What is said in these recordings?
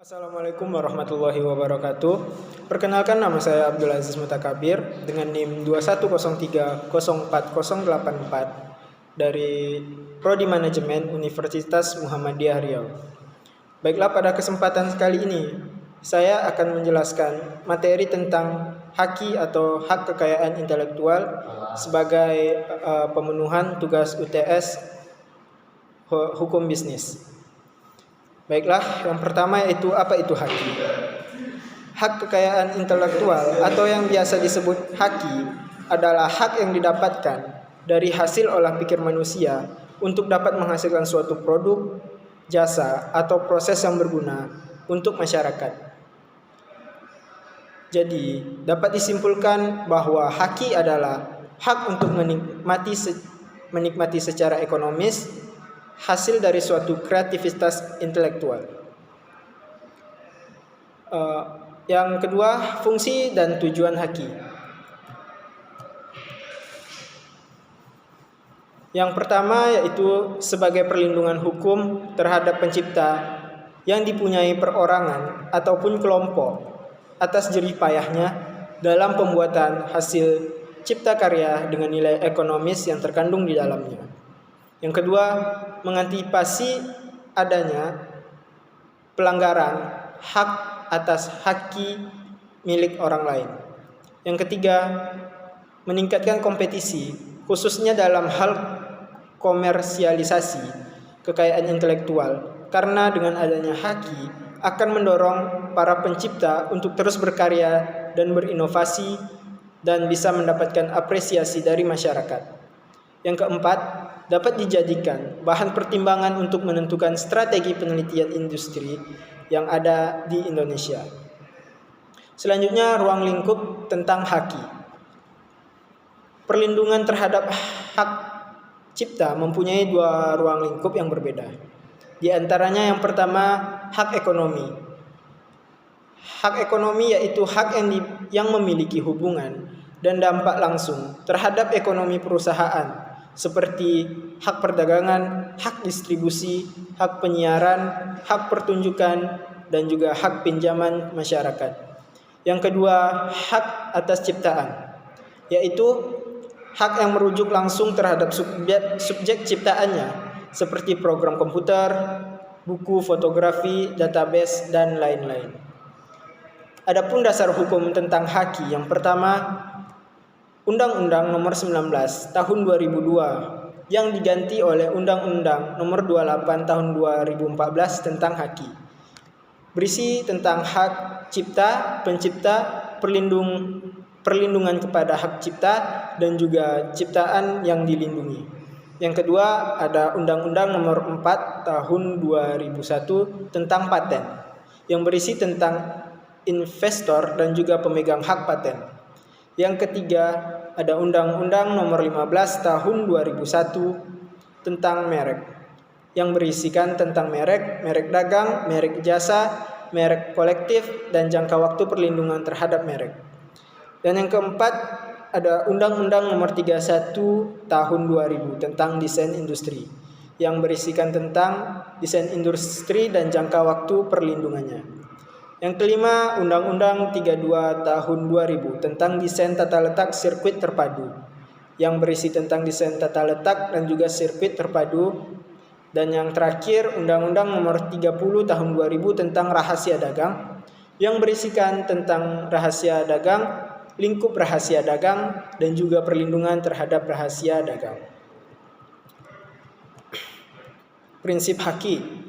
Assalamualaikum warahmatullahi wabarakatuh. Perkenalkan, nama saya Abdul Aziz Mutakabir dengan NIM 2103040084 dari Prodi Manajemen Universitas Muhammadiyah Riau. Baiklah, pada kesempatan kali ini saya akan menjelaskan materi tentang haki atau hak kekayaan intelektual sebagai pemenuhan tugas UTS hukum bisnis. Baiklah, yang pertama yaitu apa itu haki. Hak kekayaan intelektual atau yang biasa disebut haki adalah hak yang didapatkan dari hasil olah pikir manusia untuk dapat menghasilkan suatu produk, jasa, atau proses yang berguna untuk masyarakat. Jadi, dapat disimpulkan bahwa haki adalah hak untuk menikmati secara ekonomis hasil dari suatu kreativitas intelektual. Yang kedua, fungsi dan tujuan haki. Yang pertama yaitu sebagai perlindungan hukum terhadap pencipta yang dipunyai perorangan ataupun kelompok atas jerih payahnya dalam pembuatan hasil cipta karya dengan nilai ekonomis yang terkandung di dalamnya. Yang kedua, mengantisipasi adanya pelanggaran hak atas haki milik orang lain. Yang ketiga, meningkatkan kompetisi khususnya dalam hal komersialisasi kekayaan intelektual, karena dengan adanya haki akan mendorong para pencipta untuk terus berkarya dan berinovasi dan bisa mendapatkan apresiasi dari masyarakat. Yang keempat, dapat dijadikan bahan pertimbangan untuk menentukan strategi penelitian industri yang ada di Indonesia. Selanjutnya, ruang lingkup tentang haki. Perlindungan terhadap hak cipta mempunyai dua ruang lingkup yang berbeda. Di antaranya yang pertama, hak ekonomi. Hak ekonomi yaitu hak yang memiliki hubungan dan dampak langsung terhadap ekonomi perusahaan, seperti hak perdagangan, hak distribusi, hak penyiaran, hak pertunjukan, dan juga hak pinjaman masyarakat. Yang kedua, hak atas ciptaan, yaitu hak yang merujuk langsung terhadap subjek ciptaannya, seperti program komputer, buku, fotografi, database, dan lain-lain. Adapun dasar hukum tentang haki, yang pertama, Undang-Undang Nomor 19 Tahun 2002 yang diganti oleh Undang-Undang Nomor 28 Tahun 2014 tentang haki. Berisi tentang hak cipta, pencipta, perlindungan kepada hak cipta, dan juga ciptaan yang dilindungi. Yang kedua, ada Undang-Undang Nomor 4 Tahun 2001 tentang paten yang berisi tentang investor dan juga pemegang hak paten. Yang ketiga, ada Undang-Undang Nomor 15 Tahun 2001 tentang merek yang berisikan tentang merek dagang, merek jasa, merek kolektif, dan jangka waktu perlindungan terhadap merek. Dan yang keempat, ada Undang-Undang Nomor 31 Tahun 2000 tentang desain industri yang berisikan tentang desain industri dan jangka waktu perlindungannya. Yang kelima, Undang-Undang 32 Tahun 2000 tentang desain tata letak sirkuit terpadu yang berisi tentang desain tata letak dan juga sirkuit terpadu. Dan yang terakhir, Undang-Undang Nomor 30 Tahun 2000 tentang rahasia dagang yang berisikan tentang rahasia dagang, lingkup rahasia dagang, dan juga perlindungan terhadap rahasia dagang. Prinsip haki.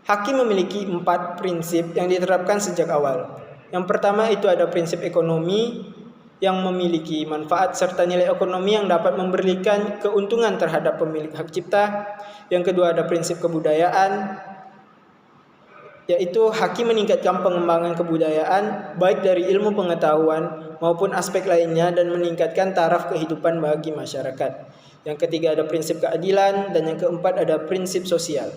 Haki memiliki 4 prinsip yang diterapkan sejak awal. Yang pertama itu ada prinsip ekonomi yang memiliki manfaat serta nilai ekonomi yang dapat memberikan keuntungan terhadap pemilik hak cipta. Yang kedua ada prinsip kebudayaan, yaitu haki meningkatkan pengembangan kebudayaan baik dari ilmu pengetahuan maupun aspek lainnya dan meningkatkan taraf kehidupan bagi masyarakat. Yang ketiga ada prinsip keadilan, dan yang keempat ada prinsip sosial.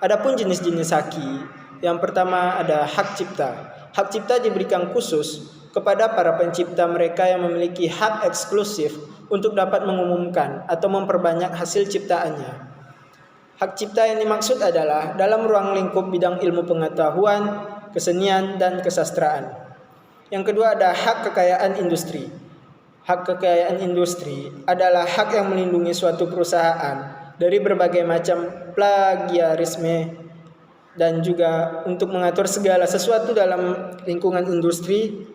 Adapun jenis-jenis haki, yang pertama ada hak cipta. Hak cipta diberikan khusus kepada para pencipta mereka yang memiliki hak eksklusif untuk dapat mengumumkan atau memperbanyak hasil ciptaannya. Hak cipta yang dimaksud adalah dalam ruang lingkup bidang ilmu pengetahuan, kesenian, dan kesastraan. Yang kedua ada hak kekayaan industri. Hak kekayaan industri adalah hak yang melindungi suatu perusahaan dari berbagai macam plagiarisme dan juga untuk mengatur segala sesuatu dalam lingkungan industri.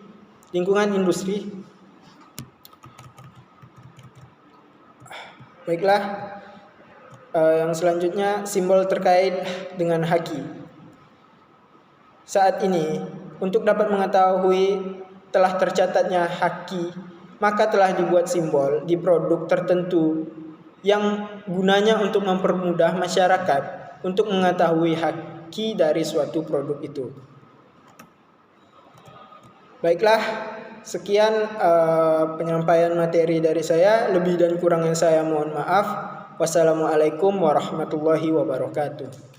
Baiklah, yang selanjutnya simbol terkait dengan haki. Saat ini, untuk dapat mengetahui telah tercatatnya haki, maka telah dibuat simbol di produk tertentu yang gunanya untuk mempermudah masyarakat untuk mengetahui haki dari suatu produk itu. Baiklah, sekian penyampaian materi dari saya. Lebih dan kurangnya saya mohon maaf. Wassalamualaikum warahmatullahi wabarakatuh.